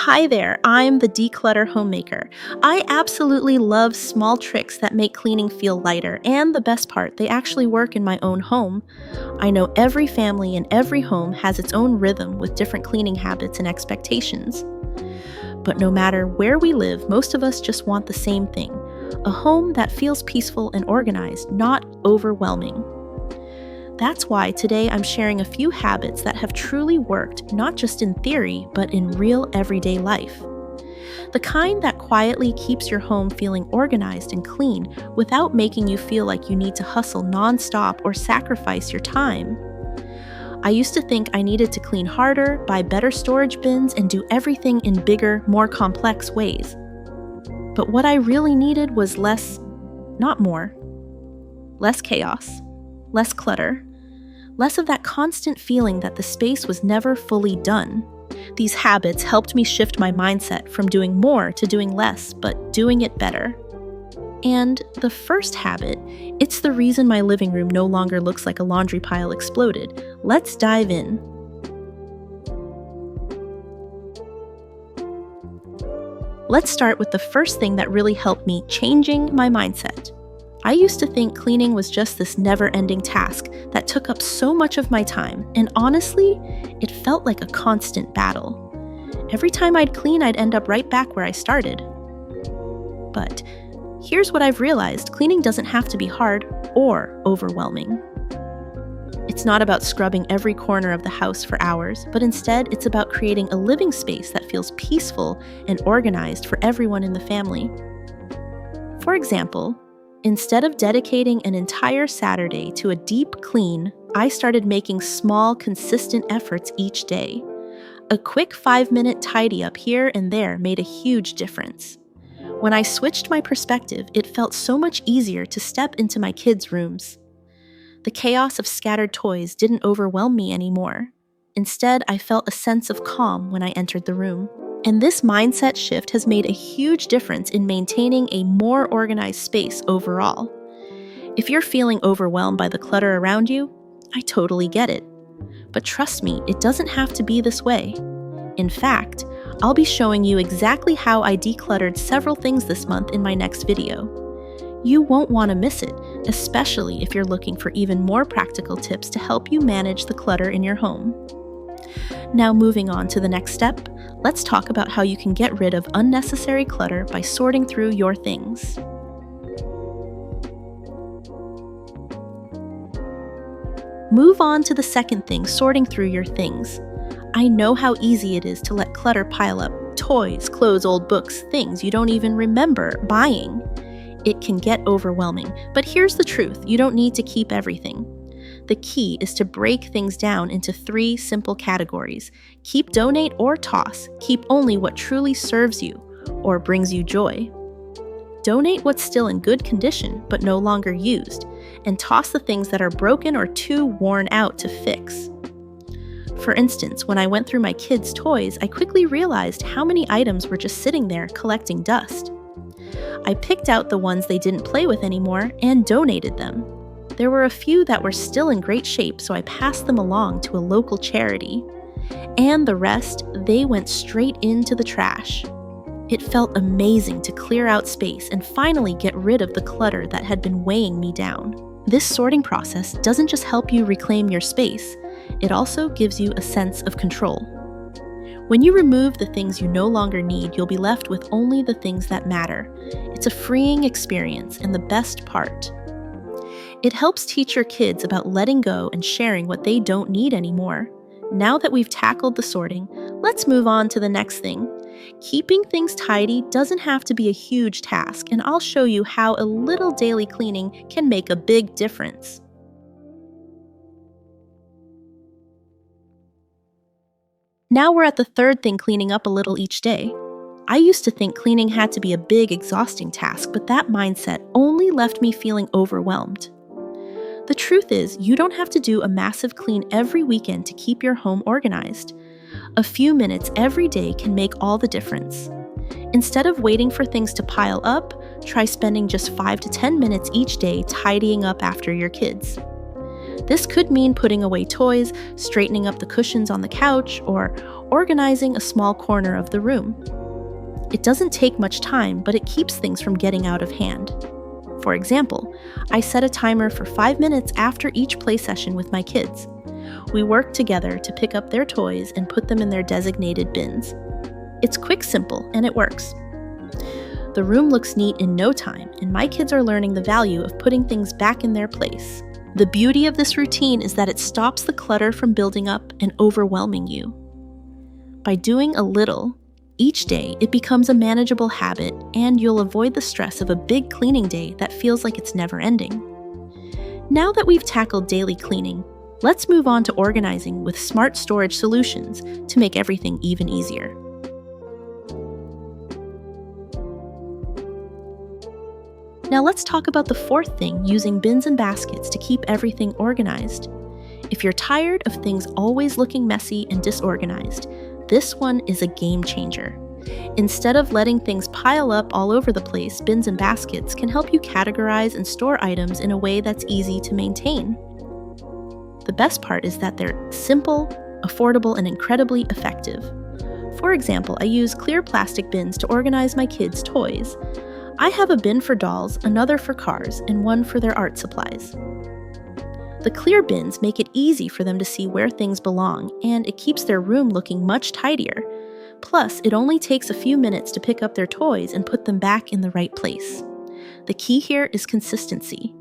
Hi there, I'm the Declutter Homemaker. I absolutely love small tricks that make cleaning feel lighter, and the best part, they actually work in my own home. I know every family and every home has its own rhythm with different cleaning habits and expectations. But no matter where we live, most of us just want the same thing: a home that feels peaceful and organized, not overwhelming. That's why today I'm sharing a few habits that have truly worked, not just in theory, but in real everyday life. The kind that quietly keeps your home feeling organized and clean without making you feel like you need to hustle nonstop or sacrifice your time. I used to think I needed to clean harder, buy better storage bins, and do everything in bigger, more complex ways. But what I really needed was less, not more. Less chaos, less clutter, less of that constant feeling that the space was never fully done. These habits helped me shift my mindset from doing more to doing less, but doing it better. And the first habit, it's the reason my living room no longer looks like a laundry pile exploded. Let's dive in. Let's start with the first thing that really helped me: changing my mindset. I used to think cleaning was just this never-ending task that took up so much of my time, and honestly, it felt like a constant battle. Every time I'd clean, I'd end up right back where I started. But here's what I've realized: cleaning doesn't have to be hard or overwhelming. It's not about scrubbing every corner of the house for hours, but instead it's about creating a living space that feels peaceful and organized for everyone in the family. For example, instead of dedicating an entire Saturday to a deep clean, I started making small, consistent efforts each day. A quick 5-minute tidy up here and there made a huge difference. When I switched my perspective, it felt so much easier to step into my kids' rooms. The chaos of scattered toys didn't overwhelm me anymore. Instead, I felt a sense of calm when I entered the room. And this mindset shift has made a huge difference in maintaining a more organized space overall. If you're feeling overwhelmed by the clutter around you, I totally get it. But trust me, it doesn't have to be this way. In fact, I'll be showing you exactly how I decluttered several things this month in my next video. You won't want to miss it, especially if you're looking for even more practical tips to help you manage the clutter in your home. Now, moving on to the next step, let's talk about how you can get rid of unnecessary clutter by sorting through your things. Move on to the second thing: sorting through your things. I know how easy it is to let clutter pile up: toys, clothes, old books, things you don't even remember buying. It can get overwhelming, but here's the truth: you don't need to keep everything. The key is to break things down into 3 simple categories: keep, donate, or toss. Keep only what truly serves you or brings you joy. Donate what's still in good condition but no longer used, and toss the things that are broken or too worn out to fix. For instance, when I went through my kids' toys, I quickly realized how many items were just sitting there collecting dust. I picked out the ones they didn't play with anymore and donated them. There were a few that were still in great shape, so I passed them along to a local charity. And the rest, they went straight into the trash. It felt amazing to clear out space and finally get rid of the clutter that had been weighing me down. This sorting process doesn't just help you reclaim your space, it also gives you a sense of control. When you remove the things you no longer need, you'll be left with only the things that matter. It's a freeing experience, and the best part: it helps teach your kids about letting go and sharing what they don't need anymore. Now that we've tackled the sorting, let's move on to the next thing. Keeping things tidy doesn't have to be a huge task, and I'll show you how a little daily cleaning can make a big difference. Now we're at the third thing: cleaning up a little each day. I used to think cleaning had to be a big, exhausting task, but that mindset only left me feeling overwhelmed. The truth is, you don't have to do a massive clean every weekend to keep your home organized. A few minutes every day can make all the difference. Instead of waiting for things to pile up, try spending just 5 to 10 minutes each day tidying up after your kids. This could mean putting away toys, straightening up the cushions on the couch, or organizing a small corner of the room. It doesn't take much time, but it keeps things from getting out of hand. For example, I set a timer for 5 minutes after each play session with my kids. We work together to pick up their toys and put them in their designated bins. It's quick, simple, and it works. The room looks neat in no time, and my kids are learning the value of putting things back in their place. The beauty of this routine is that it stops the clutter from building up and overwhelming you. By doing a little each day, it becomes a manageable habit, and you'll avoid the stress of a big cleaning day that feels like it's never ending. Now that we've tackled daily cleaning, let's move on to organizing with smart storage solutions to make everything even easier. Now let's talk about the fourth thing, using bins and baskets to keep everything organized. If you're tired of things always looking messy and disorganized, this one is a game changer. Instead of letting things pile up all over the place, bins and baskets can help you categorize and store items in a way that's easy to maintain. The best part is that they're simple, affordable, and incredibly effective. For example, I use clear plastic bins to organize my kids' toys. I have a bin for dolls, another for cars, and one for their art supplies. The clear bins make it easy for them to see where things belong, and it keeps their room looking much tidier. Plus, it only takes a few minutes to pick up their toys and put them back in the right place. The key here is consistency.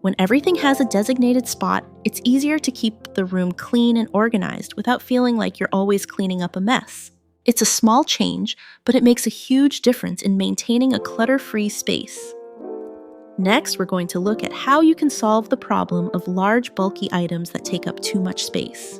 When everything has a designated spot, it's easier to keep the room clean and organized without feeling like you're always cleaning up a mess. It's a small change, but it makes a huge difference in maintaining a clutter-free space. Next, we're going to look at how you can solve the problem of large, bulky items that take up too much space.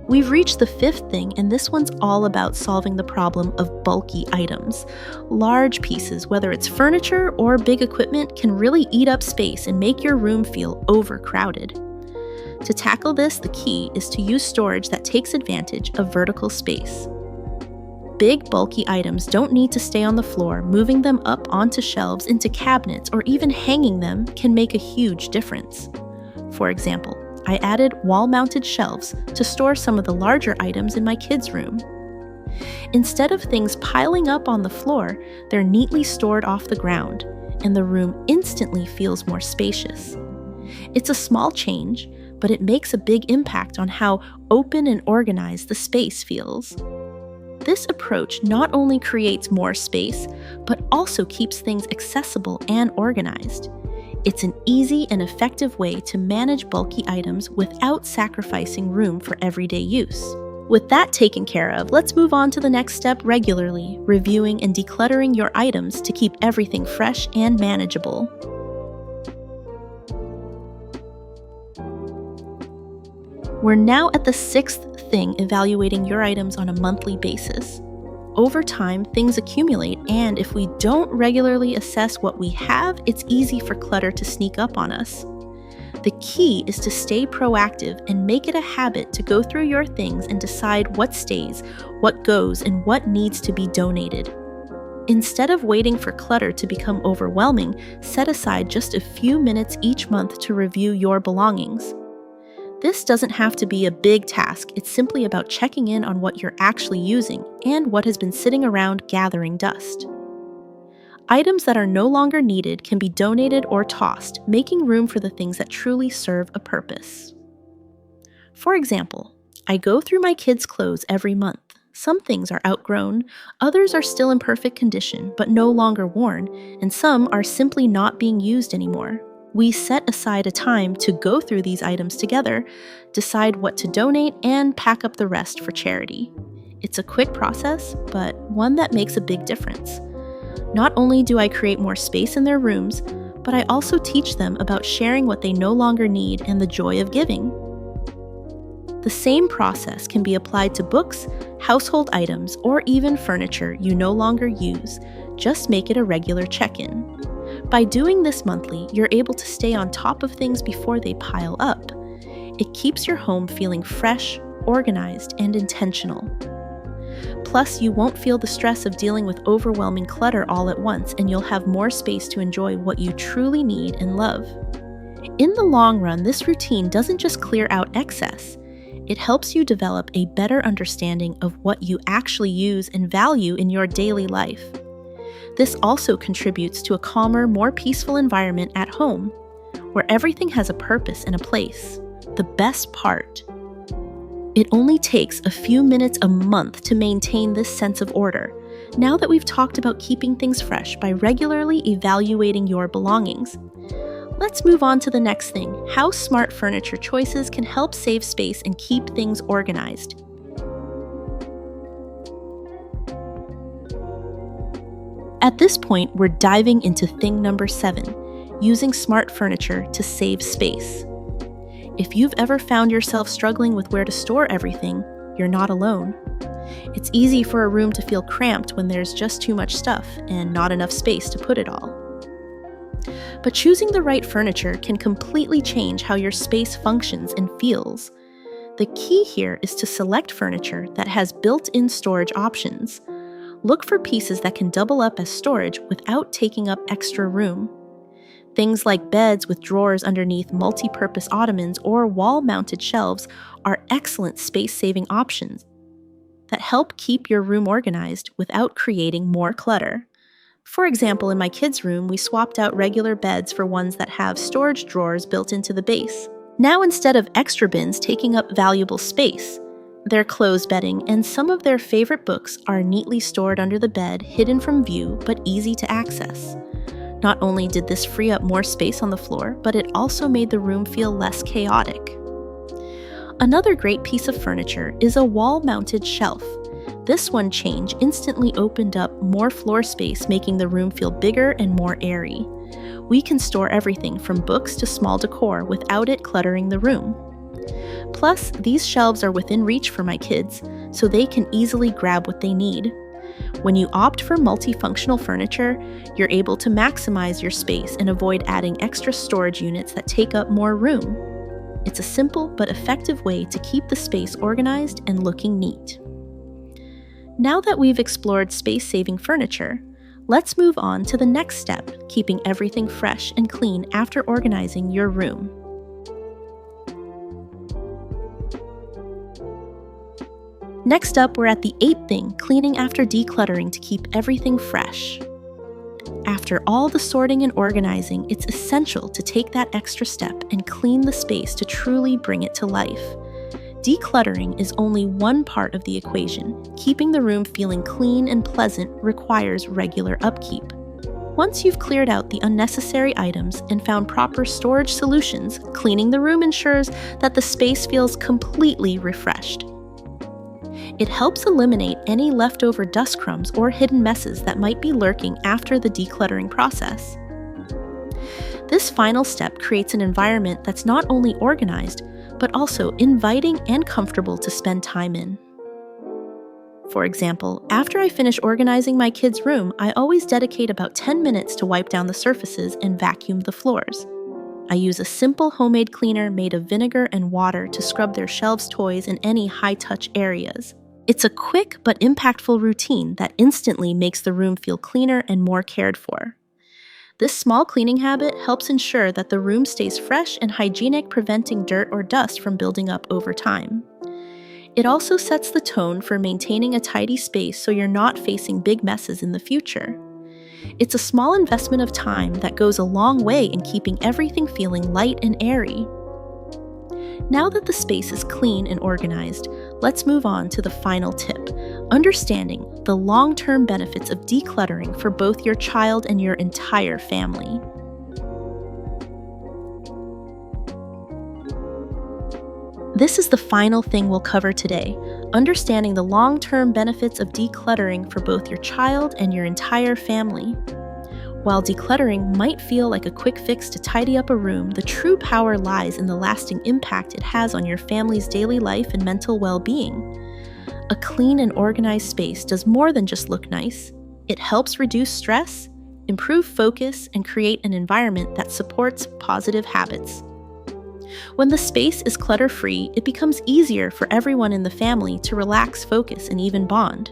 We've reached the fifth thing, and this one's all about solving the problem of bulky items. Large pieces, whether it's furniture or big equipment, can really eat up space and make your room feel overcrowded. To tackle this, the key is to use storage that takes advantage of vertical space. Big, bulky items don't need to stay on the floor. Moving them up onto shelves, into cabinets, or even hanging them can make a huge difference. For example, I added wall-mounted shelves to store some of the larger items in my kids' room. Instead of things piling up on the floor, they're neatly stored off the ground, and the room instantly feels more spacious. It's a small change, but it makes a big impact on how open and organized the space feels. This approach not only creates more space, but also keeps things accessible and organized. It's an easy and effective way to manage bulky items without sacrificing room for everyday use. With that taken care of, let's move on to the next step: regularly reviewing and decluttering your items to keep everything fresh and manageable. We're now at the sixth thing, evaluating your items on a monthly basis. Over time, things accumulate, and if we don't regularly assess what we have, it's easy for clutter to sneak up on us. The key is to stay proactive and make it a habit to go through your things and decide what stays, what goes, and what needs to be donated. Instead of waiting for clutter to become overwhelming, set aside just a few minutes each month to review your belongings. This doesn't have to be a big task. It's simply about checking in on what you're actually using and what has been sitting around gathering dust. Items that are no longer needed can be donated or tossed, making room for the things that truly serve a purpose. For example, I go through my kids' clothes every month. Some things are outgrown, others are still in perfect condition but no longer worn, and some are simply not being used anymore. We set aside a time to go through these items together, decide what to donate, and pack up the rest for charity. It's a quick process, but one that makes a big difference. Not only do I create more space in their rooms, but I also teach them about sharing what they no longer need and the joy of giving. The same process can be applied to books, household items, or even furniture you no longer use. Just make it a regular check-in. By doing this monthly, you're able to stay on top of things before they pile up. It keeps your home feeling fresh, organized, and intentional. Plus, you won't feel the stress of dealing with overwhelming clutter all at once, and you'll have more space to enjoy what you truly need and love. In the long run, this routine doesn't just clear out excess. It helps you develop a better understanding of what you actually use and value in your daily life. This also contributes to a calmer, more peaceful environment at home, where everything has a purpose and a place. The best part: it only takes a few minutes a month to maintain this sense of order. Now that we've talked about keeping things fresh by regularly evaluating your belongings, let's move on to the next thing: how smart furniture choices can help save space and keep things organized. At this point, we're diving into thing number 7, using smart furniture to save space. If you've ever found yourself struggling with where to store everything, you're not alone. It's easy for a room to feel cramped when there's just too much stuff and not enough space to put it all. But choosing the right furniture can completely change how your space functions and feels. The key here is to select furniture that has built-in storage options. Look for pieces that can double up as storage without taking up extra room. Things like beds with drawers underneath, multi-purpose ottomans, or wall-mounted shelves are excellent space-saving options that help keep your room organized without creating more clutter. For example, in my kids' room, we swapped out regular beds for ones that have storage drawers built into the base. Now, instead of extra bins taking up valuable space, their closed bedding and some of their favorite books are neatly stored under the bed, hidden from view, but easy to access. Not only did this free up more space on the floor, but it also made the room feel less chaotic. Another great piece of furniture is a wall-mounted shelf. This one change instantly opened up more floor space, making the room feel bigger and more airy. We can store everything from books to small decor without it cluttering the room. Plus, these shelves are within reach for my kids, so they can easily grab what they need. When you opt for multifunctional furniture, you're able to maximize your space and avoid adding extra storage units that take up more room. It's a simple but effective way to keep the space organized and looking neat. Now that we've explored space-saving furniture, let's move on to the next step: keeping everything fresh and clean after organizing your room. Next up, we're at the 8th thing: cleaning after decluttering to keep everything fresh. After all the sorting and organizing, it's essential to take that extra step and clean the space to truly bring it to life. Decluttering is only one part of the equation. Keeping the room feeling clean and pleasant requires regular upkeep. Once you've cleared out the unnecessary items and found proper storage solutions, cleaning the room ensures that the space feels completely refreshed. It helps eliminate any leftover dust crumbs or hidden messes that might be lurking after the decluttering process. This final step creates an environment that's not only organized, but also inviting and comfortable to spend time in. For example, after I finish organizing my kids' room, I always dedicate about 10 minutes to wipe down the surfaces and vacuum the floors. I use a simple homemade cleaner made of vinegar and water to scrub their shelves, toys, and any high-touch areas. It's a quick but impactful routine that instantly makes the room feel cleaner and more cared for. This small cleaning habit helps ensure that the room stays fresh and hygienic, preventing dirt or dust from building up over time. It also sets the tone for maintaining a tidy space so you're not facing big messes in the future. It's a small investment of time that goes a long way in keeping everything feeling light and airy. Now that the space is clean and organized, let's move on to the final tip: understanding the long-term benefits of decluttering for both your child and your entire family. This is the final thing we'll cover today: understanding the long-term benefits of decluttering for both your child and your entire family. While decluttering might feel like a quick fix to tidy up a room, the true power lies in the lasting impact it has on your family's daily life and mental well-being. A clean and organized space does more than just look nice. It helps reduce stress, improve focus, and create an environment that supports positive habits. When the space is clutter-free, it becomes easier for everyone in the family to relax, focus, and even bond.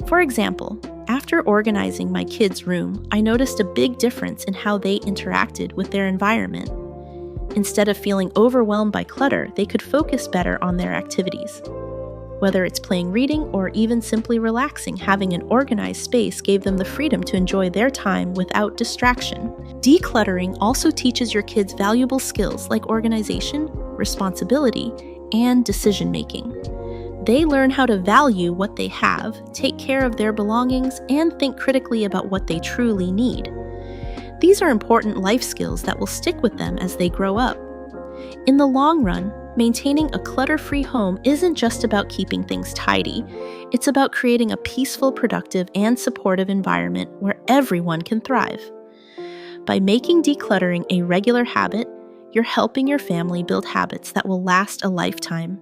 For example, after organizing my kids' room, I noticed a big difference in how they interacted with their environment. Instead of feeling overwhelmed by clutter, they could focus better on their activities. Whether it's playing reading or even simply relaxing, having an organized space gave them the freedom to enjoy their time without distraction. Decluttering also teaches your kids valuable skills like organization, responsibility, and decision-making. They learn how to value what they have, take care of their belongings, and think critically about what they truly need. These are important life skills that will stick with them as they grow up. In the long run, maintaining a clutter-free home isn't just about keeping things tidy. It's about creating a peaceful, productive, and supportive environment where everyone can thrive. By making decluttering a regular habit, you're helping your family build habits that will last a lifetime.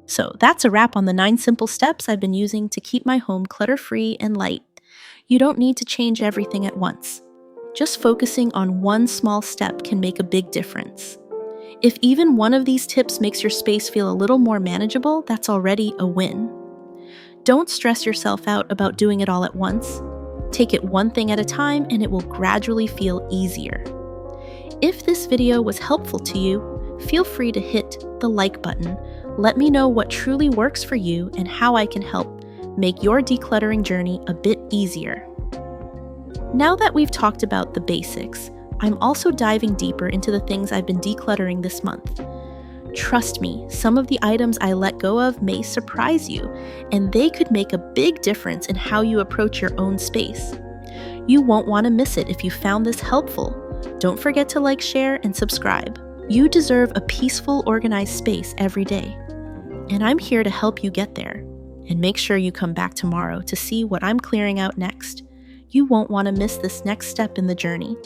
So that's a wrap on the 9 simple steps I've been using to keep my home clutter-free and light. You don't need to change everything at once. Just focusing on one small step can make a big difference. If even one of these tips makes your space feel a little more manageable, that's already a win. Don't stress yourself out about doing it all at once. Take it one thing at a time and it will gradually feel easier. If this video was helpful to you, feel free to hit the like button. Let me know what truly works for you and how I can help make your decluttering journey a bit easier. Now that we've talked about the basics, I'm also diving deeper into the things I've been decluttering this month. Trust me, some of the items I let go of may surprise you, and they could make a big difference in how you approach your own space. You won't want to miss it if you found this helpful. Don't forget to like, share, and subscribe. You deserve a peaceful, organized space every day. And I'm here to help you get there. And make sure you come back tomorrow to see what I'm clearing out next. You won't want to miss this next step in the journey.